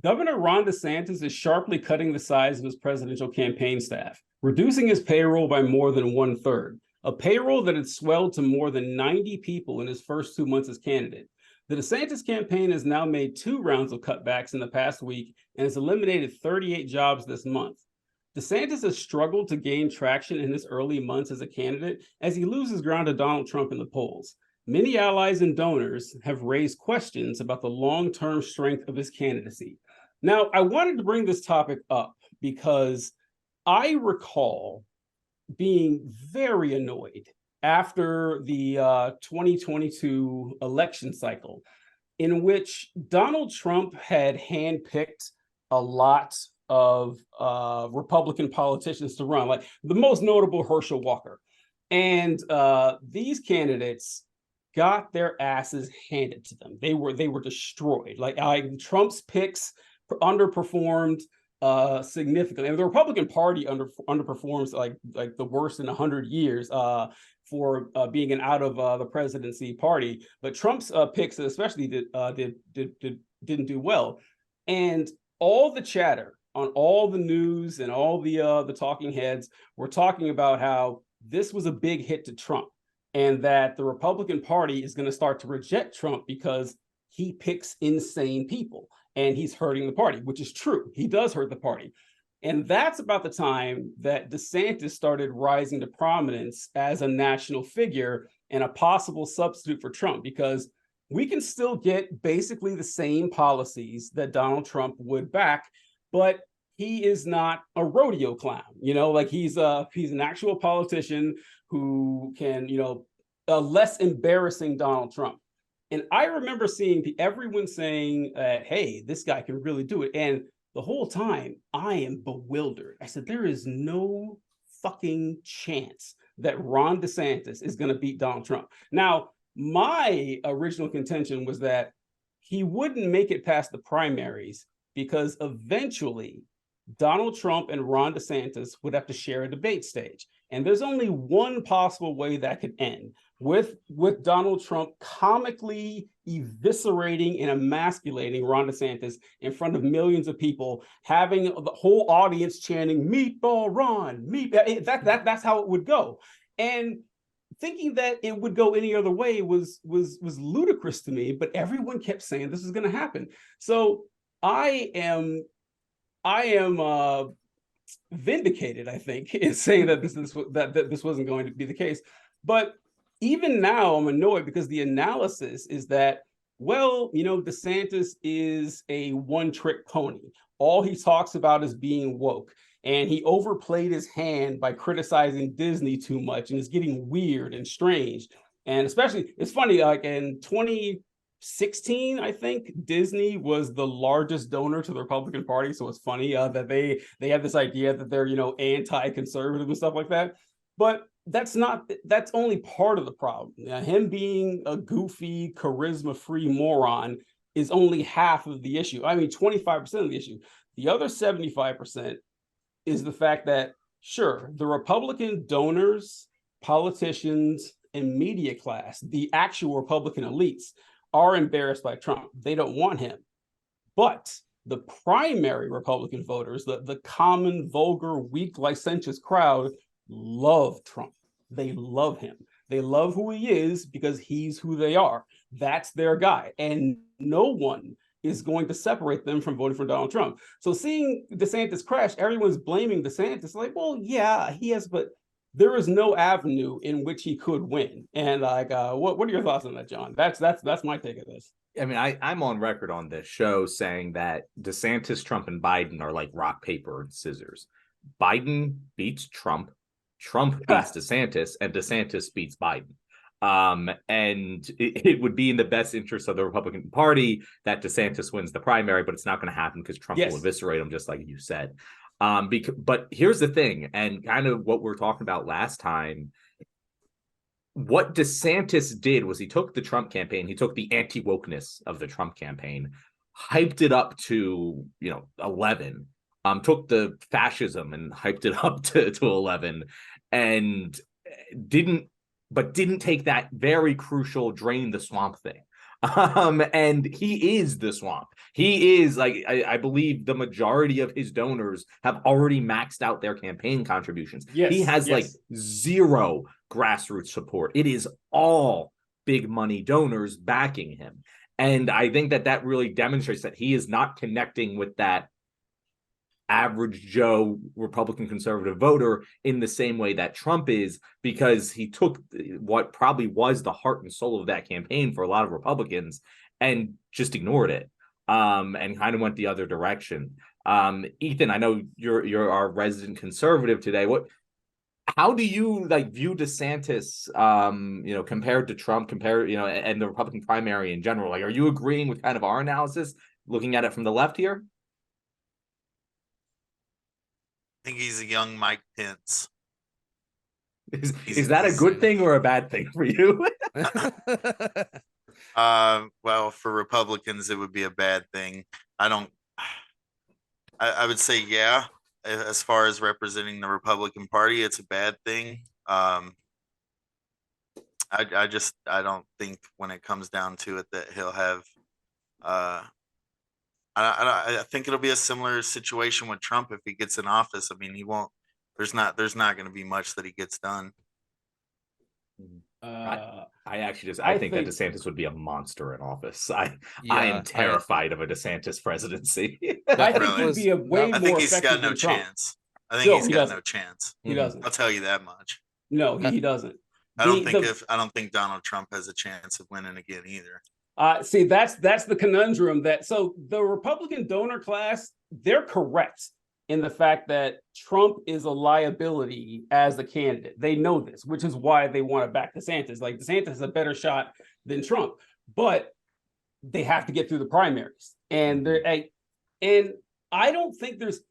Governor Ron DeSantis is sharply cutting the size of his presidential campaign staff, reducing his payroll by more than 1/3, a payroll that had swelled to more than 90 people in his first 2 months as candidate. The DeSantis campaign has now made 2 rounds of cutbacks in the past week and has eliminated 38 jobs this month. DeSantis has struggled to gain traction in his early months as a candidate as he loses ground to Donald Trump in the polls. Many allies and donors have raised questions about the long-term strength of his candidacy. Now, I wanted to bring this topic up because I recall being very annoyed after the 2022 election cycle, in which Donald Trump had handpicked a lot of Republican politicians to run, like the most notable Herschel Walker. And these candidates got their asses handed to them. They were destroyed. Like Trump's picks underperformed significantly, and the Republican Party underperforms like the worst in 100 years for being an out of the presidency party. But Trump's picks especially didn't do well, and all the chatter on all the news and all the talking heads were talking about how this was a big hit to Trump, and that the Republican Party is going to start to reject Trump because he picks insane people and he's hurting the party, which is true. He does hurt the party. And that's about the time that DeSantis started rising to prominence as a national figure and a possible substitute for Trump, because we can still get basically the same policies that Donald Trump would back, but he is not a rodeo clown. Like he's an actual politician who can, a less embarrassing Donald Trump. And I remember seeing everyone saying, hey, this guy can really do it. And the whole time I am bewildered. I said, there is no fucking chance that Ron DeSantis is going to beat Donald Trump. Now, my original contention was that he wouldn't make it past the primaries because eventually Donald Trump and Ron DeSantis would have to share a debate stage. And there's only one possible way that could end, with Donald Trump comically eviscerating and emasculating Ron DeSantis in front of millions of people, having the whole audience chanting "Meatball Ron, meat." That's how it would go. And thinking that it would go any other way was ludicrous to me. But everyone kept saying this is going to happen. So I am vindicated, I think, in saying that this wasn't going to be the case. But even now, I'm annoyed because the analysis is that, well, DeSantis is a one-trick pony. All he talks about is being woke, and he overplayed his hand by criticizing Disney too much, and it's getting weird and strange. And especially, it's funny, like in 2016, I think Disney was the largest donor to the Republican Party. So it's funny that they have this idea that they're, anti-conservative and stuff like that. But that's only part of the problem. Him being a goofy, charisma-free moron is only half of the issue. I mean, 25% of the issue. The other 75% is the fact that, sure, the Republican donors, politicians, and media class, the actual Republican elites, are embarrassed by Trump. They don't want him. But the primary Republican voters, the common, vulgar, weak, licentious crowd, love Trump. They love him. They love who he is because he's who they are. That's their guy. And no one is going to separate them from voting for Donald Trump. So seeing DeSantis crash, everyone's blaming DeSantis. Like, well, yeah, he has, but there is no avenue in which he could win. And like, what are your thoughts on that, John? That's my take of this. I mean, I'm on record on this show saying that DeSantis, Trump, and Biden are like rock, paper, and scissors. Biden beats Trump, Trump beats DeSantis, and DeSantis beats Biden. And it would be in the best interest of the Republican Party that DeSantis wins the primary, but it's not going to happen because Trump will eviscerate him, just like you said. But here's the thing, and kind of what we were talking about last time. What DeSantis did was he took the Trump campaign, he took the anti-wokeness of the Trump campaign, hyped it up to 11, took the fascism and hyped it up to 11, and didn't take that very crucial drain the swamp thing. And he is the swamp. He is like, I believe the majority of his donors have already maxed out their campaign contributions. He has like zero grassroots support. It is all big money donors backing him. And I think that really demonstrates that he is not connecting with that average Joe Republican conservative voter in the same way that Trump is, because he took what probably was the heart and soul of that campaign for a lot of Republicans and just ignored it, and kind of went the other direction. Ethan, I know you're our resident conservative today. How do you like view DeSantis, compared to Trump, and the Republican primary in general? Like, are you agreeing with kind of our analysis, looking at it from the left here? I think he's a young Mike Pence. Is that a good thing or a bad thing for you? Well, for Republicans, it would be a bad thing. I would say, yeah, as far as representing the Republican Party, it's a bad thing. I don't think when it comes down to it that he'll have, I think it'll be a similar situation with Trump if he gets in office. I mean, he won't. There's not going to be much that he gets done. I think that DeSantis would be a monster in office. I am terrified of a DeSantis presidency. I think he's got no chance. I think he's got no chance. He doesn't. I'll tell you that much. No, he doesn't. I don't think Donald Trump has a chance of winning again either. See, that's the conundrum. So the Republican donor class, they're correct in the fact that Trump is a liability as a candidate. They know this, which is why they want to back DeSantis. Like, DeSantis has a better shot than Trump, but they have to get through the primaries. And I don't think there is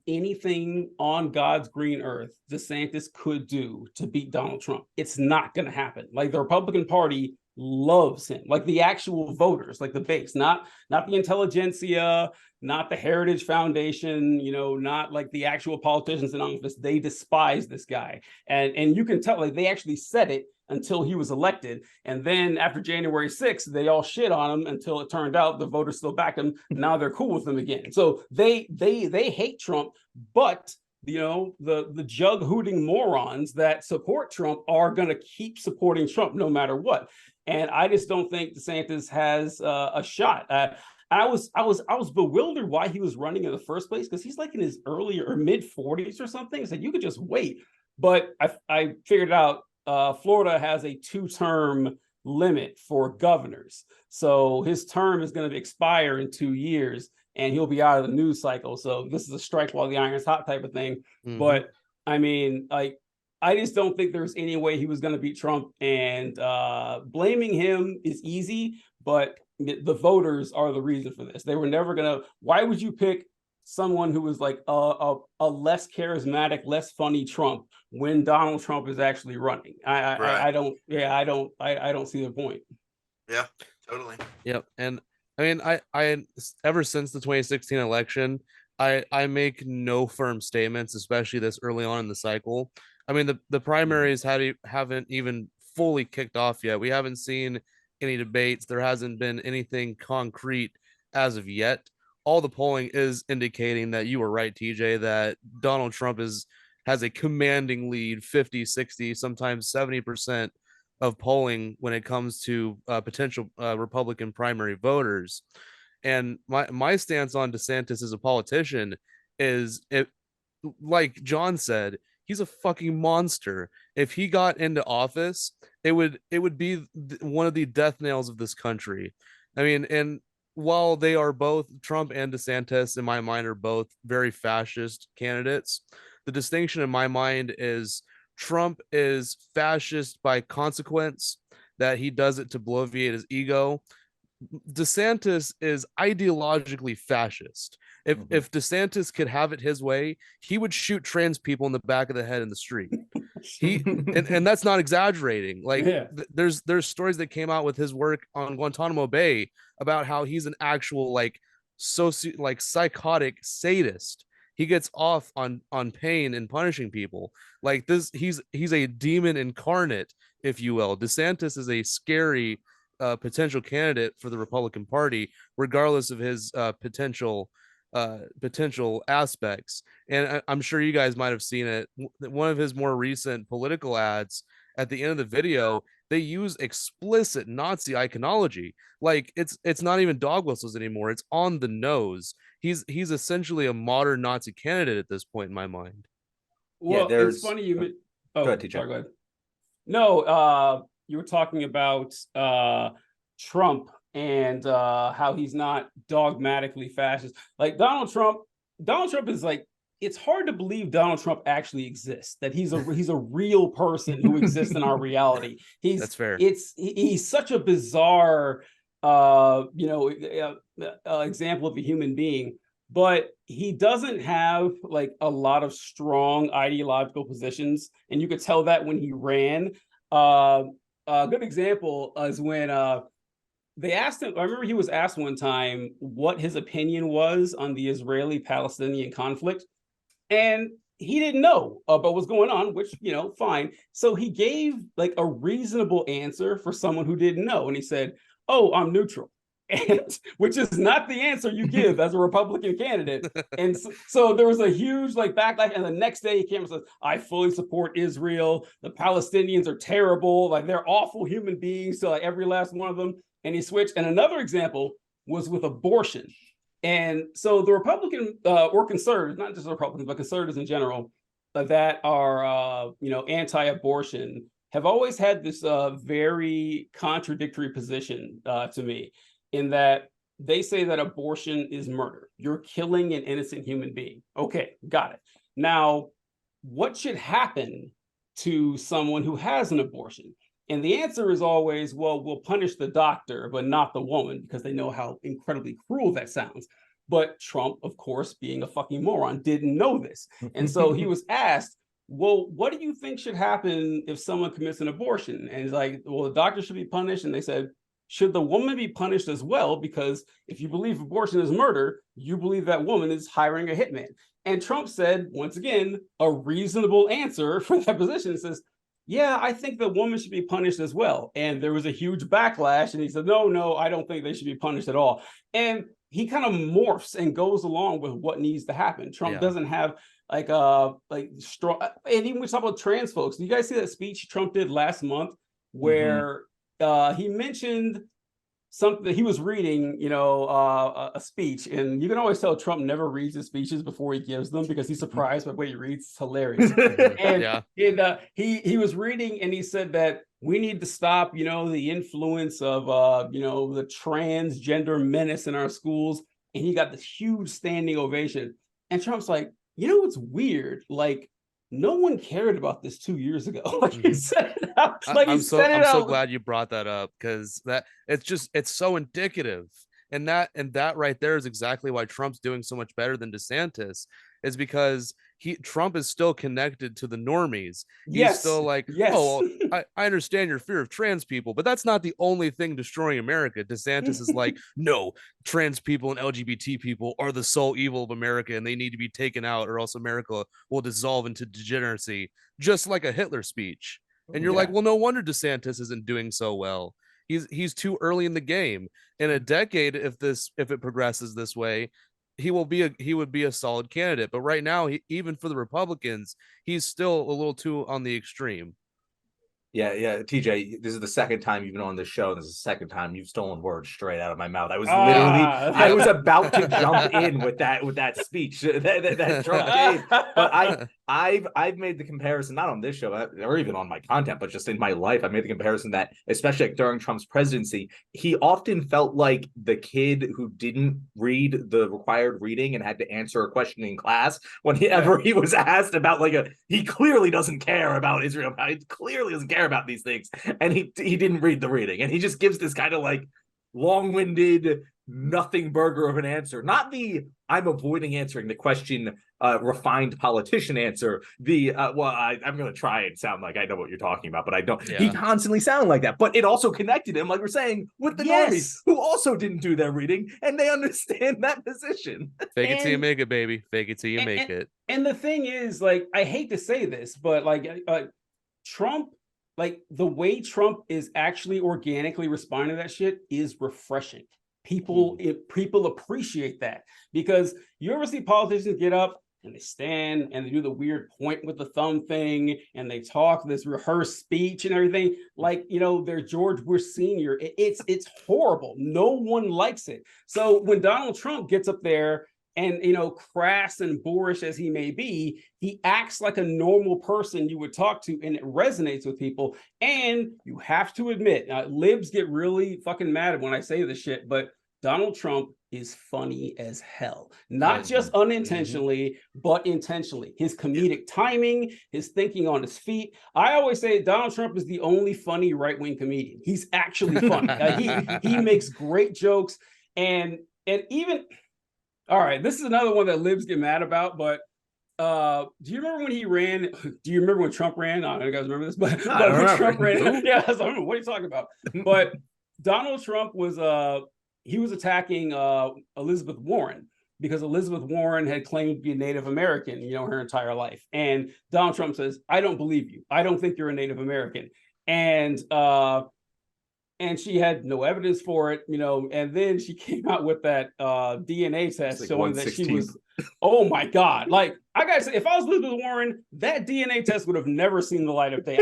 anything on God's green earth DeSantis could do to beat Donald Trump. It's not going to happen. Like, the Republican Party loves him, like the actual voters, like the base, not the intelligentsia, not the Heritage Foundation, not like the actual politicians in office. They despise this guy. And you can tell, like, they actually said it until he was elected. And then after January 6th, they all shit on him until it turned out the voters still backed him. Now they're cool with him again. So they hate Trump, but the jug hooting morons that support Trump are going to keep supporting Trump no matter what. And I just don't think DeSantis has a shot. I was bewildered why he was running in the first place, because he's like in his early or mid 40s or something. It's like, you could just wait. But I figured out Florida has a 2-term limit for governors. So his term is going to expire in 2 years and he'll be out of the news cycle. So this is a strike while the iron's hot type of thing. Mm-hmm. But I mean, like, I just don't think there's any way he was going to beat Trump, and blaming him is easy, but the voters are the reason for this. They were never going to. Why would you pick someone who was like a less charismatic, less funny Trump when Donald Trump is actually running? I don't see the point. Yeah, totally. Yep. And I mean, I ever since the 2016 election, I make no firm statements, especially this early on in the cycle. I mean, the primaries haven't even fully kicked off yet. We haven't seen any debates. There hasn't been anything concrete as of yet. All the polling is indicating that you were right, TJ, that Donald Trump has a commanding lead, 50, 60, sometimes 70% of polling when it comes to potential Republican primary voters. And my stance on DeSantis as a politician is, like John said, he's a fucking monster. If he got into office, it would be one of the death nails of this country. I mean, and while they are both, Trump and DeSantis, in my mind, are both very fascist candidates, the distinction in my mind is Trump is fascist by consequence, that he does it to bloviate his ego. DeSantis is ideologically fascist. If DeSantis could have it his way, he would shoot trans people in the back of the head in the street. And that's not exaggerating. Like, there's stories that came out with his work on Guantanamo Bay about how he's an actual psychotic sadist. He gets off on pain and punishing people like this. He's a demon incarnate, if you will. DeSantis is a scary potential candidate for the Republican Party, regardless of his potential aspects. And I'm sure you guys might have seen it. One of his more recent political ads, at the end of the video, they use explicit Nazi iconology. Like it's not even dog whistles anymore. It's on the nose. He's essentially a modern Nazi candidate at this point in my mind. Well, it's funny you. Go ahead, TJ. Sorry, go ahead. No, you were talking about Trump and how he's not dogmatically fascist. Like Donald Trump is like, it's hard to believe Donald Trump actually exists, that he's a real person who exists in our reality. That's fair. He's such a bizarre example of a human being, but he doesn't have like a lot of strong ideological positions, and you could tell that when he ran. A good example is when they asked him. I remember he was asked one time what his opinion was on the Israeli-Palestinian conflict, and he didn't know about what's going on, which, fine. So he gave like a reasonable answer for someone who didn't know, and he said, "Oh, I'm neutral." And which is not the answer you give as a Republican candidate. And so there was a huge like backlash. And the next day he came and says, "I fully support Israel. The Palestinians are terrible. Like they're awful human beings to like every last one of them." And he switched. And another example was with abortion. And so the Republican or conservatives, not just the Republicans, but conservatives in general, that are anti-abortion, have always had this very contradictory position to me, in that they say that abortion is murder. You're killing an innocent human being. Okay, got it. Now, what should happen to someone who has an abortion? And the answer is always, well, we'll punish the doctor, but not the woman, because they know how incredibly cruel that sounds. But Trump, of course, being a fucking moron, didn't know this. And so he was asked, well, what do you think should happen if someone commits an abortion? And he's like, well, the doctor should be punished. And they said, should the woman be punished as well? Because if you believe abortion is murder, you believe that woman is hiring a hitman. And Trump said, once again, a reasonable answer for that position. It says, yeah, I think the woman should be punished as well. And there was a huge backlash. And he said, no, I don't think they should be punished at all. And he kind of morphs and goes along with what needs to happen. Trump doesn't have like strong. And even we talk about trans folks. Do you guys see that speech Trump did last month where he mentioned something that he was reading, a speech, and you can always tell Trump never reads his speeches before he gives them because he's surprised by what he reads. It's hilarious. And he was reading, and he said that we need to stop, the influence of, the transgender menace in our schools. And he got this huge standing ovation. And Trump's like, what's weird? Like, no one cared about this 2 years ago. Like he said it out. Like I'm so glad you brought that up, because it's so indicative. And that right there is exactly why Trump's doing so much better than DeSantis, is because Trump is still connected to the normies. He's still like, oh, well, I understand your fear of trans people, but that's not the only thing destroying America. DeSantis is like, no, trans people and LGBT people are the sole evil of America, and they need to be taken out, or else America will dissolve into degeneracy, just like a Hitler speech. And you're like, well, no wonder DeSantis isn't doing so well. He's too early in the game. In a decade, if it progresses this way, he would be a solid candidate. But right now, even for the Republicans, he's still a little too on the extreme. Yeah, TJ, this is the second time you've been on this show. This is the second time you've stolen words straight out of my mouth. I was I was about to jump in with that speech that Trump gave. But I've made the comparison, not on this show or even on my content, but just in my life. I made the comparison that, especially during Trump's presidency, he often felt like the kid who didn't read the required reading and had to answer a question in class whenever he was asked about he clearly doesn't care about Israel. He clearly doesn't care about these things, and he didn't read the reading, and he just gives this kind of long-winded nothing burger of an answer. Not the I'm avoiding answering the question refined politician answer. The I'm going to try and sound like I know what you're talking about, but I don't. He constantly sounded like that, but it also connected him, like we're saying, with the normies who also didn't do their reading, and they understand that position. Fake it till you make it, baby. Fake it till you make it. And the thing is, I hate to say this, but Trump like the way Trump is actually organically responding to that shit is refreshing. People appreciate that, because you ever see politicians get up and they stand and they do the weird point with the thumb thing and they talk this rehearsed speech and everything, like, you know, they're George Bush Senior. It's horrible. No one likes it. So when Donald Trump gets up there and, you know, crass and boorish as he may be, he acts like a normal person you would talk to, and it resonates with people. And you have to admit, libs get really fucking mad when I say this shit, but Donald Trump is funny as hell. Not just unintentionally, but intentionally. His comedic timing, his thinking on his feet. I always say Donald Trump is the only funny right-wing comedian. He's actually funny. He makes great jokes. And even, all right, this is another one that libs get mad about, but do you remember when he ran? Do you remember when Trump ran? I don't know if you guys remember this, but when Trump ran, yeah, I don't know what are you talking about. But Donald Trump was he was attacking Elizabeth Warren, because Elizabeth Warren had claimed to be a Native American, you know, her entire life. And Donald Trump says, "I don't believe you. I don't think you're a Native American." And she had no evidence for it, you know. And then she came out with that DNA test like showing that she was, oh my God. Like, I gotta say, if I was Elizabeth Warren, that DNA test would have never seen the light of day.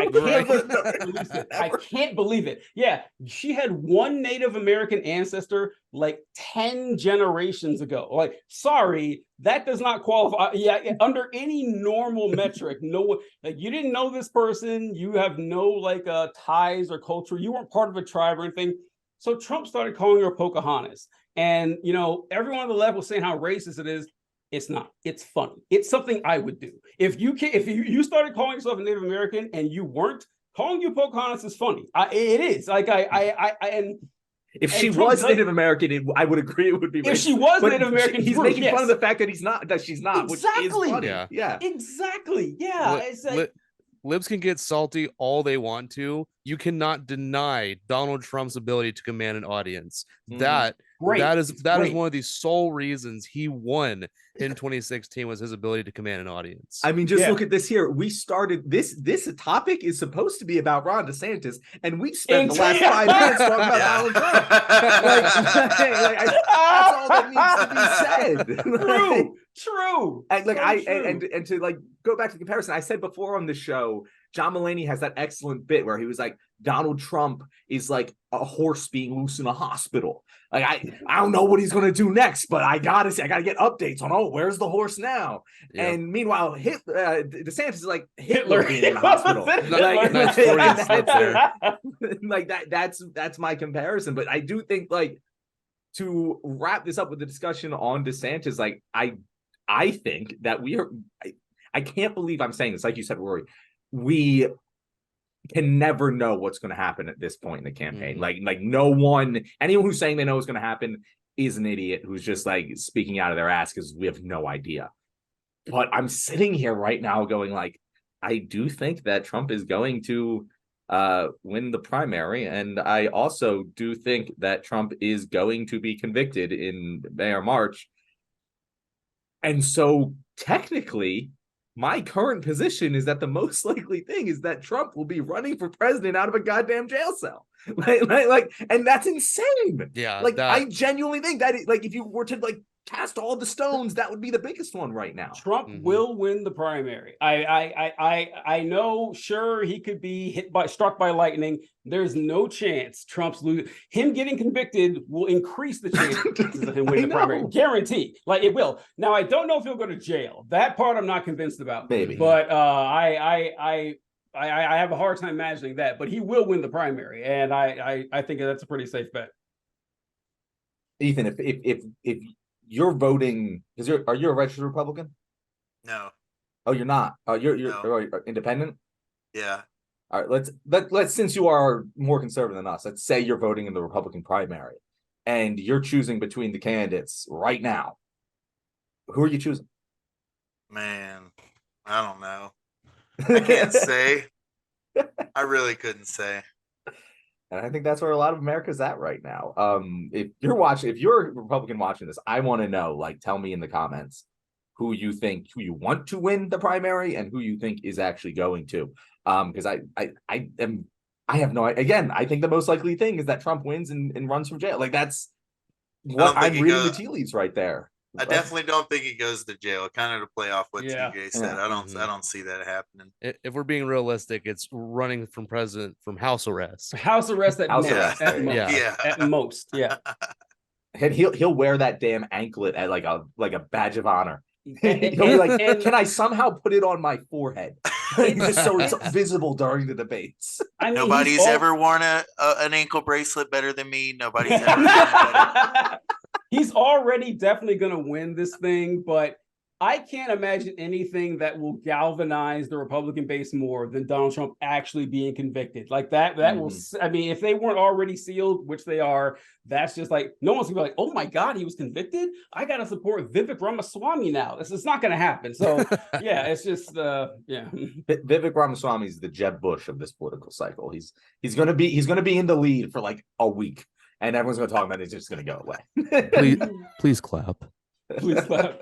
I can't believe it. Yeah, she had one Native American ancestor like 10 generations ago. Like, sorry, that does not qualify. Yeah, under any normal metric, no, like, you didn't know this person, you have no like ties or culture, you weren't part of a tribe or anything. So Trump started calling her Pocahontas. And, you know, everyone on the left was saying how racist it is. It's not. It's funny. It's something I would do. If you started calling yourself a Native American and you weren't, calling you Pocahontas is funny. It is. Like if she was Native American, I would agree it would be racist. If she was Native American, he's making fun of the fact that she's not, exactly. which is funny. Yeah. Exactly. Yeah. It's like, libs can get salty all they want to. You cannot deny Donald Trump's ability to command an audience. That is one of the sole reasons he won in 2016, was his ability to command an audience. I mean, just look at this here. We started this topic is supposed to be about Ron DeSantis, and we spent the last 5 minutes talking about Donald Trump. That's all that needs to be said. True. And to like go back to the comparison, I said before on the show, John Mulaney has that excellent bit where he was like, Donald Trump is like a horse being loose in a hospital. Like, I don't know what he's going to do next, but I gotta get updates on, where's the horse now? Yeah. And meanwhile, DeSantis is like Hitler being in the hospital. That's my comparison. But I do think, like, to wrap this up with the discussion on DeSantis, like, I think that I can't believe I'm saying this. Like you said, Rory, we can never know what's going to happen at this point in the campaign. Like anyone who's saying they know what's going to happen is an idiot who's just like speaking out of their ass, because we have no idea. But I'm sitting here right now going, like, I do think that Trump is going to win the primary, and I also do think that Trump is going to be convicted in May or March. And so technically, my current position is that the most likely thing is that Trump will be running for president out of a goddamn jail cell. Like, and that's insane. Yeah. Like, I genuinely think that, like, if you were to like cast all the stones, that would be the biggest one right now. Trump will win the primary. I know, sure, he could be struck by lightning. There's no chance Trump's losing. Him getting convicted will increase the chances of him winning the primary. Guarantee. Like, it will. Now, I don't know if he'll go to jail. That part I'm not convinced about. Maybe. But I have a hard time imagining that. But he will win the primary, and I think that's a pretty safe bet. Ethan, if you're voting, are you a registered Republican? No. Oh, you're not. You're No. Independent. Yeah. All right. Let's since you are more conservative than us, let's say you're voting in the Republican primary, and you're choosing between the candidates right now. Who are you choosing? Man, I don't know. I can't say. I really couldn't say. And I think that's where a lot of America's at right now. If you're a Republican watching this, I want to know, like, tell me in the comments who you want to win the primary and who you think is actually going to. Because I am I have no idea. Again, I think the most likely thing is that Trump wins and runs from jail. Like that's what I'm reading the tea leaves right there. I definitely don't think he goes to jail. Kind of to play off what TJ said. Yeah. I don't see that happening. If we're being realistic, it's running from president from house arrest. House arrest at most. At most. Yeah. At most. Yeah. And he'll wear that damn anklet at like a badge of honor. He'll be like, can I somehow put it on my forehead? Just so it's visible during the debates. I mean, Nobody's ever worn an ankle bracelet better than me. Nobody's ever done better. He's already definitely going to win this thing, but I can't imagine anything that will galvanize the Republican base more than Donald Trump actually being convicted. Like that will, I mean, if they weren't already sealed, which they are, that's just like, no one's gonna be like, oh my God, he was convicted. I got to support Vivek Ramaswamy now. It's not going to happen. So yeah, it's just, yeah. Vivek Ramaswamy is the Jeb Bush of this political cycle. He's going to be in the lead for like a week. And everyone's going to talk about it. It's just going to go away. Please clap. Please clap.